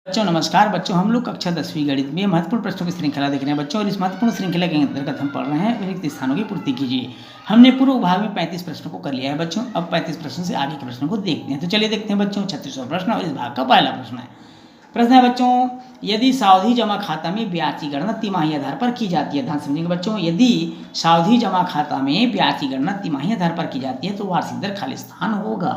बच्चों नमस्कार। बच्चों हम लोग कक्षा 10वीं गणित में महत्वपूर्ण प्रश्नों की श्रृंखला देख रहे हैं बच्चों, और इस महत्वपूर्ण श्रृंखला के अंतर्गत हम पढ़ रहे हैं रिक्त स्थानों की पूर्ति कीजिए। हमने पूर्व भाग में 35 प्रश्नों को कर लिया है बच्चों। अब 35 प्रश्नों से आगे के प्रश्नों को देखते हैं। तो चलिए देखते हैं बच्चों 36वां प्रश्न, और इस भाग का पहला प्रश्न है बच्चों, यदि सावधि जमा खाता में ब्याज की गणना तिमाही आधार पर की जाती है। ध्यान समझेंगे बच्चों, यदि सावधि जमा खाता में ब्याज की गणना तिमाही आधार पर की जाती है तो वार्षिक दर खाली स्थान होगा।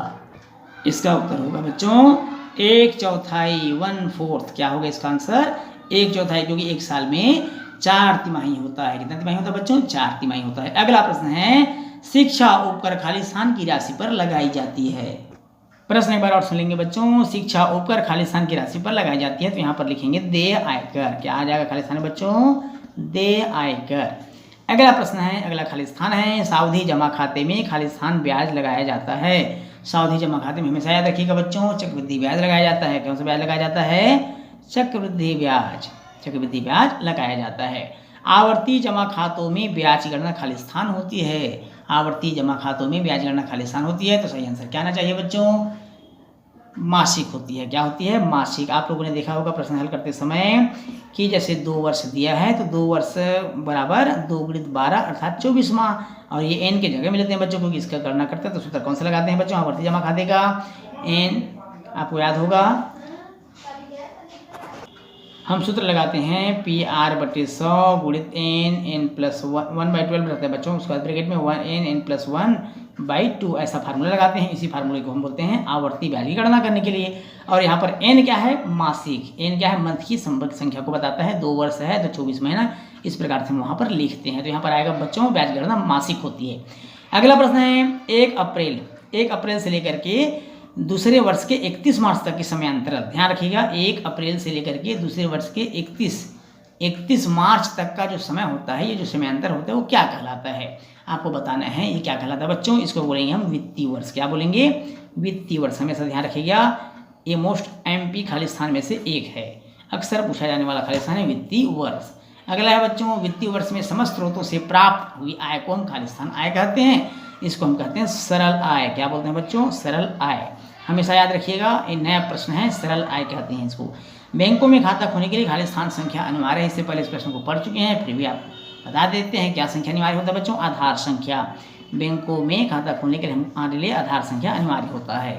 इसका उत्तर होगा बच्चों 1/4, 1/4। क्या होगा इसका आंसर? 1/4, क्योंकि एक साल में 4 तिमाही होता है। कितना तिमाही होता है बच्चों? 4 तिमाही होता है। अगला प्रश्न है, शिक्षा उपकर खाली स्थान की राशि पर लगाई जाती है। प्रश्न एक बार और सुन लेंगे बच्चों, शिक्षा उपकर खाली स्थान की राशि पर लगाई जाती है। तो यहाँ पर लिखेंगे देय आयकर। क्या आ जाएगा खाली स्थान में बच्चों? देय आयकर। अगला प्रश्न है, अगला खाली स्थान है, सावधि जमा खाते में खाली स्थान ब्याज लगाया जाता है। सावधि जमा खाते में हमेशा याद रखिएगा बच्चों, चक्रवृद्धि ब्याज लगाया जाता है। कौन सा ब्याज लगाया जाता है? चक्रवृद्धि ब्याज। चक्रवृद्धि ब्याज लगाया जाता है। आवर्ती जमा खातों में ब्याज की गणना खाली स्थान होती है। आवर्ती जमा खातों में ब्याज गणना खाली स्थान होती है। तो सही आंसर क्या आना चाहिए बच्चों? मासिक होती है। क्या होती है? मासिक। आप लोगों ने देखा होगा प्रश्न हल करते समय कि जैसे 2 वर्ष दिया है तो 2 वर्ष बराबर 2 × 12 अर्थात 24 माह, और ये एन के जगह में लेते हैं बच्चों, क्योंकि इसका गणना करते हैं। तो सूत्र कौन सा लगाते हैं बच्चों? आवर्ती जमा खाते का एन, आपको याद होगा हम सूत्र लगाते हैं PR/100 × n + 1/12 रहता है बच्चों। उसके बाद ब्रैकेट में n + 1/2 ऐसा फार्मूला लगाते हैं। इसी फार्मूले को हम बोलते हैं आवर्ती ब्याज की गणना करने के लिए। और यहाँ पर n क्या है? मासिक। n क्या है? मंथ की संख्या को बताता है। 2 वर्ष है तो 24 महीना, इस प्रकार से हम वहाँ पर लिखते हैं। तो यहाँ पर आएगा बच्चों ब्याज गणना मासिक होती है। अगला प्रश्न है, 1 अप्रैल से लेकर के दूसरे वर्ष के 31 मार्च तक के समय अंतराल। ध्यान रखिएगा, 1 अप्रैल से लेकर के दूसरे वर्ष के 31 मार्च तक का जो समय होता है, ये जो समय अंतर होता है वो क्या कहलाता है? आपको बताना है ये क्या कहलाता है बच्चों। इसको बोलेंगे हम वित्तीय वर्ष। क्या बोलेंगे? वित्तीय वर्ष। हमेशा ध्यान रखिएगा, ये मोस्ट MP खाली स्थान में से एक है। अक्सर पूछा जाने वाला खाली स्थान है वित्तीय वर्ष। अगला है बच्चों, वित्तीय वर्ष में समस्त स्रोतों से प्राप्त हुई आय को हम खाली स्थान आय कहते हैं। इसको हम कहते हैं सरल आय। क्या बोलते हैं बच्चों? सरल आय। हमेशा याद रखिएगा, ये नया प्रश्न है, सरल आय कहते हैं इसको। बैंकों में खाता खोलने के लिए खाली स्थान संख्या अनिवार्य है। इससे पहले इस प्रश्न को पढ़ चुके हैं, फिर भी आप बता देते हैं क्या संख्या अनिवार्य होता है बच्चों? आधार संख्या। बैंकों में खाता खोलने के लिए हमारे लिए आधार संख्या अनिवार्य होता है।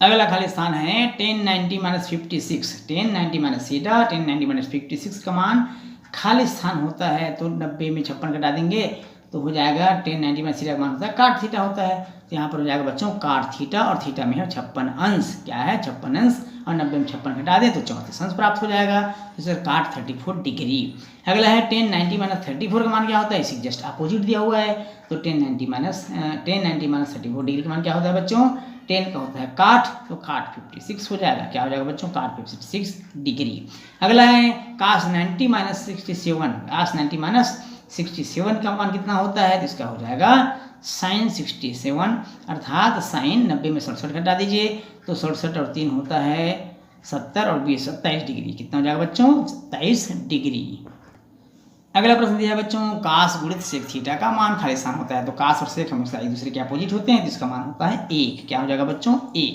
अगला खाली स्थान है 1090 - 56। 1090 - थीटा, 1090 - 56 का मान खाली स्थान होता है। तो 90 में 56 घटा देंगे तो हो जाएगा 1090 - थीटा का मान होता है काट थीटा होता है। तो यहाँ पर हो जाएगा बच्चों काट थीटा, और थीटा में है 56 अंश। क्या है? 56 अंश। और 90 में 56 घटा दें तो 34 अंश प्राप्त हो जाएगा। तो सर काट 34 डिग्री। अगला है 1090 - 34 का मान क्या होता है? इसी जस्ट अपोजिट दिया हुआ है। तो 1090 - 34 डिग्री का मान क्या होता है बच्चों? 10 का होता है काट, तो काट 56 हो जाएगा। क्या हो जाएगा बच्चों? काट 56 डिग्री। अगला है cos 90 - 67। cos 90 - 67 का मान कितना होता है? तो इसका हो जाएगा sin 67, अर्थात sin 90 में 67 घटा दीजिए तो 67 और 3 होता है 70, और 20 27 डिग्री। कितना हो जाएगा बच्चों? 27 डिग्री। अगला प्रश्न दिया है बच्चों, cos × sec थीटा का मान खाली स्थान होता है। तो cos और sec हमेशा एक दूसरे के अपोजिट होते हैं, जिसका मान होता है 1। क्या हो जाएगा बच्चों? 1।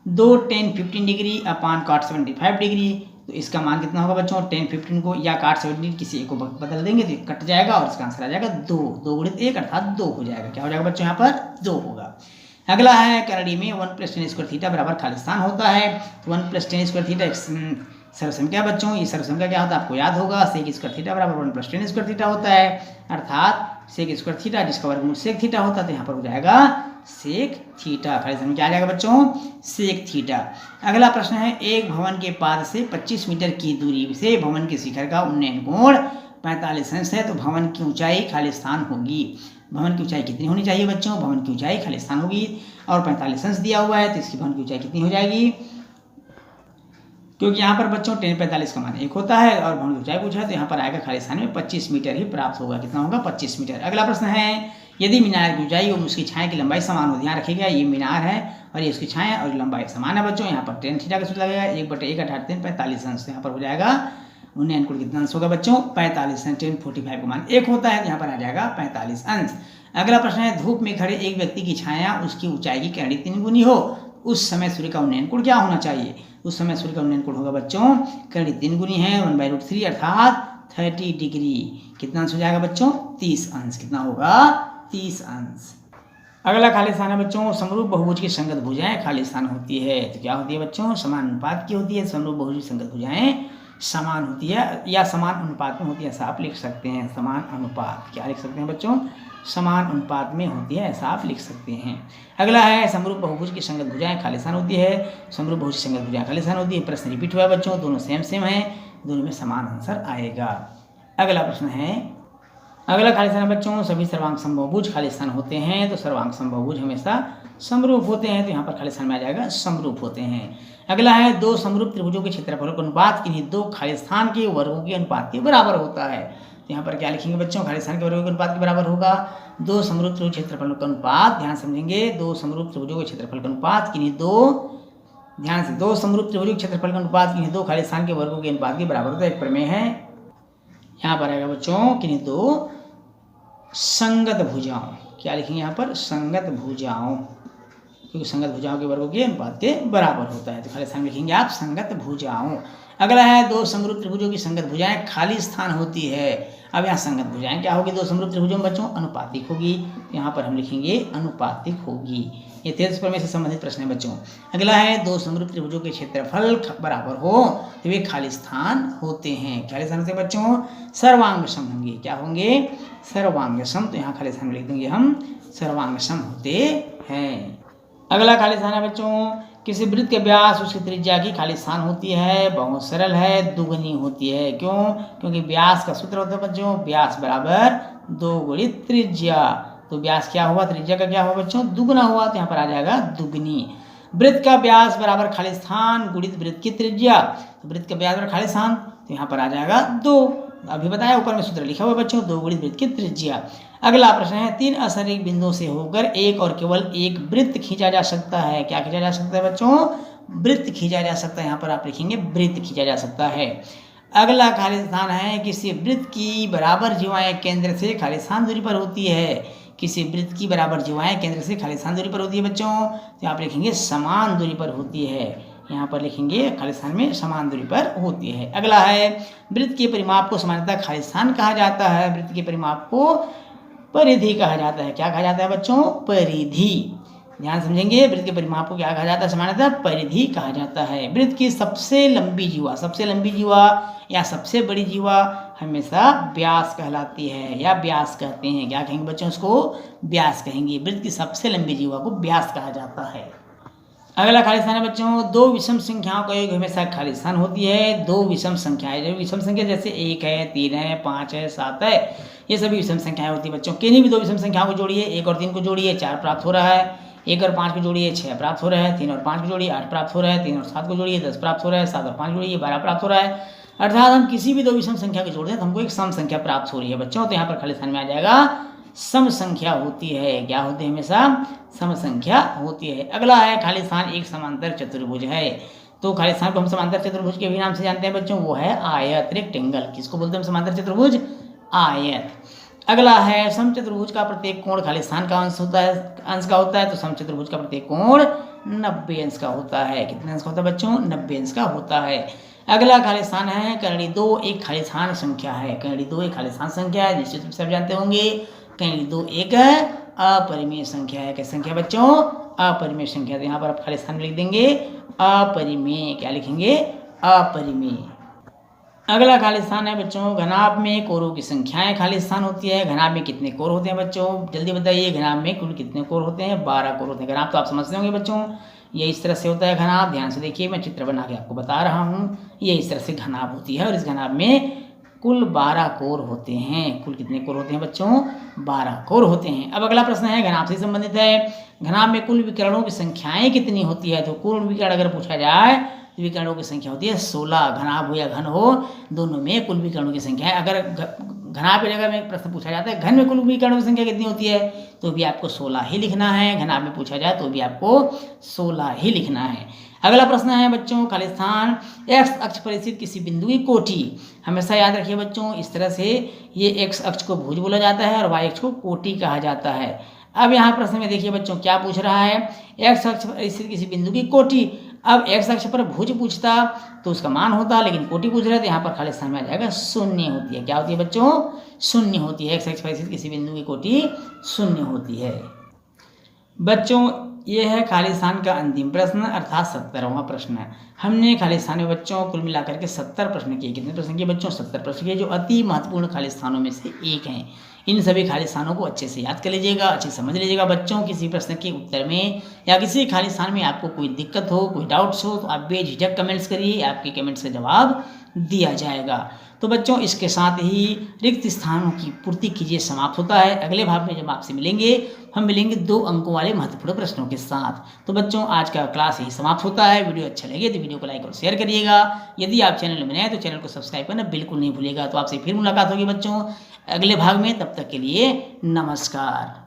2 tan 15 डिग्री अपान cot 75 डिग्री। तो इसका मान कितना होगा बच्चों? 10 15 को या cot 70 किसी एक को बदल देंगे तो कट जाएगा, और इसका आंसर आ जाएगा 2। 2 × 1 अर्थात 2 हो जाएगा। क्या हो जाएगा बच्चों? यहाँ पर 2 होगा। अगला है करड़ी में 1 + tan² थीटा बराबर खाली स्थान होता है। तो 1 + tan² थीटा सर्वसंख्या बच्चों, ये सर्वसंख्या क्या होता है आपको याद होगा, sec² थीटा बराबर 1 + tan² थीटा होता है, अर्थात sec² थीटा जिसका वर्गमूल sec थीटा होता है। तो यहाँ पर हो जाएगा sec थीटा। खाली स्थान में क्या आ जाएगा बच्चों? sec theta. अगला प्रश्न है, एक भवन के पाद से 25 मीटर की दूरी से भवन के शिखर का उन्नयन कोण 45 अंश है। तो भवन की ऊंचाई खाली स्थान होगी। भवन की ऊंचाई कितनी होनी चाहिए बच्चों? भवन की ऊंचाई खाली स्थान होगी, और 45 अंश दिया हुआ है तो इसकी भवन की ऊंचाई कितनी हो जाएगी? क्योंकि यहाँ पर बच्चों 10 45 का मान 1 होता है, और भवन की ऊंचाई पूछा है तो यहाँ पर आएगा खाली स्थान में 25 मीटर ही प्राप्त होगा। कितना होगा? 25 मीटर। अगला प्रश्न है, यदि मीनार की ऊंचाई और उसकी छाया की लंबाई समान हो। ध्यान रखिएगा, ये मीनार है और ये उसकी छाया और लंबाई समान है बच्चों। यहाँ पर tan थीटा का सूत्र लगेगा 1/1 अर्थात 45 अंश। यहाँ पर हो जाएगा उन्नयन कोण कितना अंश होगा बच्चों? 45 अंश। 10 45 का मान 1 होता है, तो यहाँ पर आ जाएगा 45 अंश। अगला प्रश्न है, धूप में खड़े एक व्यक्ति की छाया उसकी ऊंचाई की करड़ी 3 गुनी हो उस समय सूर्य का उन्नयन कोण क्या होना चाहिए? उस समय सूर्य का उन्नयन कोण होगा बच्चों, कर्ण 3 गुनी है 1/√3 अर्थात 30 डिग्री। कितना अंश हो जाएगा बच्चों? 30 अंश। कितना होगा? 30 अंश। अगला खालिस्तान है बच्चों, समरूप बहुभुज की संगत भुजाएं खालिस्तान होती है। तो क्या होती है बच्चों? समान अनुपात की होती है। समरूप बहुभुज की संगत भुजाएं समान होती है या समान अनुपात में होती है, ऐसा आप लिख सकते हैं। समान अनुपात, क्या लिख सकते हैं बच्चों? समान अनुपात में होती है, ऐसा आप लिख सकते हैं। अगला है समरूप बहुभुज की संगत भुजाएं खालिस्तान होती है। समरूप बहुभुज की संगत भुजाएं खालिस्तान होती है। प्रश्न रिपीट हुआ है बच्चों, दोनों सेम है, दोनों में समान आंसर आएगा। अगला प्रश्न है, अगला खालिस्तान है बच्चों, सभी सर्वांग समबाहुभुज खालिस्तान होते हैं। तो सर्वांग समबाहुभुज हमेशा समरूप होते हैं, तो यहाँ पर खालिस्तान में आ जाएगा समरूप होते हैं। अगला है, दो समरूप त्रिभुजों के क्षेत्रफल का अनुपात किन्हीं दो खालिस्तान के वर्गों के अनुपात के बराबर होता है। तो यहाँ पर क्या लिखेंगे बच्चों? खालिस्तान के वर्गों के अनुपात के बराबर होगा। दो समरूप त्रिभुज क्षेत्रफल का अनुपात, ध्यान समझेंगे, दो समरूप त्रिभुजों के क्षेत्रफल का अनुपात किन्हीं दो, ध्यान से, दो समरूप त्रिभुजों के क्षेत्रफल का अनुपात किन्हीं दो खालिस्तान के वर्गों के अनुपात के बराबर होता है। एक प्रमेय है, यहाँ पर आएगा बच्चों किन्हीं दो संगत भुजाओं। क्या लिखेंगे यहाँ पर? संगत भुजाओं, क्योंकि संगत भुजाओं के वर्गों के अनुपात के बराबर होता है। तो खालिस्तान लिखेंगे आप संगत भुजाओं। अगला है, दो समरूप त्रिभुजों की संगत भुजाएं खालिस्तान होती है। अब यहाँ संगत भुजाएं क्या होगी? दो समरूप त्रिभुजों में बच्चों अनुपातिक होगी। यहाँ पर हम लिखेंगे अनुपातिक होगी। ये 13 प्रमेय से संबंधित प्रश्न है बच्चों। अगला है, दो समरूप त्रिभुजों के क्षेत्रफल बराबर हो तो वे खालिस्तान होते हैं। खालिस्तान होते हैं बच्चों, सर्वांग सम होंगे। क्या होंगे? सर्वांग सम। तो यहाँ खालिस्तान में लिख देंगे हम सर्वांग सम होते हैं। अगला खालिस्तान है बच्चों, किसी वृत्त के व्यास उसकी त्रिज्या की खालिस्तान होती है। बहुत सरल है, दुगनी होती है। क्यों? क्योंकि व्यास का सूत्र होता है बच्चों, व्यास बराबर 2 गुणित त्रिज्या। तो व्यास क्या हुआ? त्रिज्या का क्या हुआ बच्चों? दुगना हुआ। तो यहाँ पर आ जाएगा दुगनी। वृत्त का व्यास बराबर खालिस्तान गुणित वृत्त की त्रिज्या। तो वृत्त का व्यास बराबर खालिस्तान, तो यहाँ पर आ जाएगा 2। अभी बताया, ऊपर में सूत्र लिखा हुआ बच्चों, 2 गुणित वृत्त की त्रिज्या। अगला प्रश्न है, 3 असंरेख बिंदुओं से होकर एक और केवल एक वृत्त खींचा जा सकता है। क्या खींचा जा सकता है बच्चों? वृत्त खींचा जा सकता है। यहाँ पर आप लिखेंगे वृत्त खींचा जा सकता है। अगला खालिस्तान है, किसी वृत्त की बराबर जीवाएं केंद्र से खालिस्तान दूरी पर होती है। किसी वृत्त की बराबर जीवाएं केंद्र से खालिस्तान दूरी पर होती है बच्चों, तो आप लिखेंगे समान दूरी पर होती है। यहाँ पर लिखेंगे खालिस्तान में समान दूरी पर होती है। अगला है, वृत्त के परिमाप को सामान्यतः खालिस्तान कहा जाता है। वृत्त के परिमाप को परिधि कहा जाता है। क्या कहा जाता है बच्चों? परिधि। ध्यान समझेंगे, वृत्त के परिमाप को क्या कहा जाता है? सामान्यतः परिधि कहा जाता है। वृत्त की सबसे लंबी जीवा या सबसे बड़ी जीवा हमेशा व्यास कहलाती है या व्यास कहते हैं। क्या कहेंगे बच्चों? उसको व्यास कहेंगे। वृत्त की सबसे लंबी जीवा को व्यास कहा जाता है। अगला खालिस्तान है बच्चों, दो विषम संख्याओं का योग हमेशा खालिस्तान होती है। दो विषम संख्याएं, जो विषम संख्या जैसे 1 है, 3 है, 5 है, 7 है, ये सभी विषम संख्याएं होती है बच्चों। किन्हीं भी दो विषम संख्याओं को जोड़िए, 1 और 3 को जोड़िए, 4 प्राप्त हो रहा है। 1 और 5 को जोड़िए, 6 प्राप्त हो रहा है। 3 और 5 को जोड़िए, 8 प्राप्त हो रहा है। 3 और 7 को जोड़िए, 10 प्राप्त हो रहा है। 7 और 5 जोड़िए, 12 प्राप्त हो रहा है। अर्थात हम किसी भी दो विषम संख्या को जोड़ दें तो हमको एक सम संख्या प्राप्त हो रही है बच्चों। तो यहाँ पर खालिस्तान में आ जाएगा सम संख्या होती है। क्या होती है? हमेशा सम संख्या होती है। अगला है, खालिस्तान एक समांतर चतुर्भुज है। तो खालिस्तान को हम समांतर चतुर्भुज के भी नाम से जानते हैं बच्चों, वो है आयत, रेक्टेंगल। किसको बोलते हैं समांतर चतुर्भुज? आयत। अगला है, समचतुर्भुज का प्रत्येक कोण खालिस्तान का अंश का होता है। तो समचतुर्भुज का प्रत्येक कोण 90 अंश का होता है। कितने अंश का होता है बच्चों? 90 अंश का होता है। अगला खालिस्तान है, कर्णी 2 एक खालिस्तान संख्या है। कर्णी 2 एक खालिस्तान संख्या है, निश्चित रूप से आप जानते होंगे। कर्णी 2 एक अपरिमेय संख्या है। क्या संख्या बच्चों? अपरिमेय संख्या। तो यहाँ पर आप खालिस्तान में लिख देंगे अपरिमेय। क्या लिखेंगे? अपरिमेय। अगला खालिस्तान है बच्चों, घनाभ में कोरों की संख्याएं खालिस्तान होती है। घनाभ में कितने कोर होते हैं बच्चों? जल्दी बताइए, घनाभ में कुल कितने कोर होते हैं? 12 कोर होते हैं। घनाभ तो आप समझते होंगे बच्चों, ये इस तरह से होता है घनाभ। ध्यान से देखिए, मैं चित्र बना के आपको बता रहा हूँ। ये इस तरह से घनाभ होती है और इस घनाभ में कुल 12 कोर होते हैं। कुल कितने कोर होते हैं बच्चों? 12 कोर होते हैं। अब अगला प्रश्न है, घनाभ से संबंधित है। घनाभ में कुल विकरणों की संख्याएं कितनी होती है? तो कुल विकर्ण अगर पूछा जाए तो विकर्णों की संख्या होती है 16। घनाभ हो या घन हो, दोनों में कुल विकर्णों की संख्या है। अगर घनाभ की जगह में प्रश्न पूछा जाता है घन में कुल विकर्णों की संख्या कितनी होती है, तो भी आपको 16 ही लिखना है। घनाभ में पूछा जाए तो भी आपको 16 ही लिखना है। अगला प्रश्न है बच्चों, खालिस्तान एक्स अक्ष पर स्थित किसी बिंदु की कोटि। हमेशा याद रखिए बच्चों, इस तरह से ये एक्स अक्ष को भुज बोला जाता है और वाई अक्ष को कोटि कहा जाता है। अब यहाँ प्रश्न में देखिए बच्चों क्या पूछ रहा है, एक्स अक्ष पर स्थित किसी बिंदु की कोटि। अब एक्स अक्ष पर भुज पूछता तो उसका मान होता, लेकिन कोटि पूछ रहे हैं तो यहाँ पर खाली स्थान में आ जाएगा शून्य होती है। क्या होती है बच्चों? शून्य होती है। एक्स अक्ष पर स्थित किसी बिंदु की कोटि शून्य होती है। बच्चों ये है खाली स्थान का अंतिम प्रश्न अर्थात 70वां प्रश्न है। हमने खाली स्थान में बच्चों कुल मिलाकर के 70 प्रश्न किए। कितने प्रश्न किए बच्चों? 70 प्रश्न किए, जो अति महत्वपूर्ण खाली स्थानों में से एक हैं। इन सभी खाली स्थानों को अच्छे से याद कर लीजिएगा, अच्छे समझ लीजिएगा बच्चों। किसी प्रश्न के उत्तर में या किसी खाली स्थान में आपको कोई दिक्कत हो, कोई डाउट्स हो, तो आप बेझिझक कमेंट्स करिए, आपके कमेंट्स का जवाब दिया जाएगा। तो बच्चों इसके साथ ही रिक्त स्थानों की पूर्ति कीजिए समाप्त होता है। अगले भाग में जब आपसे मिलेंगे हम मिलेंगे 2 अंकों वाले महत्वपूर्ण प्रश्नों के साथ। तो बच्चों आज का क्लास यही समाप्त होता है। वीडियो अच्छा लगे तो वीडियो को लाइक और शेयर करिएगा। यदि आप चैनल में नए हैं तो चैनल को सब्सक्राइब करना बिल्कुल नहीं भूलिएगा। तो आपसे फिर मुलाकात होगी बच्चों अगले भाग में। तब तक के लिए नमस्कार।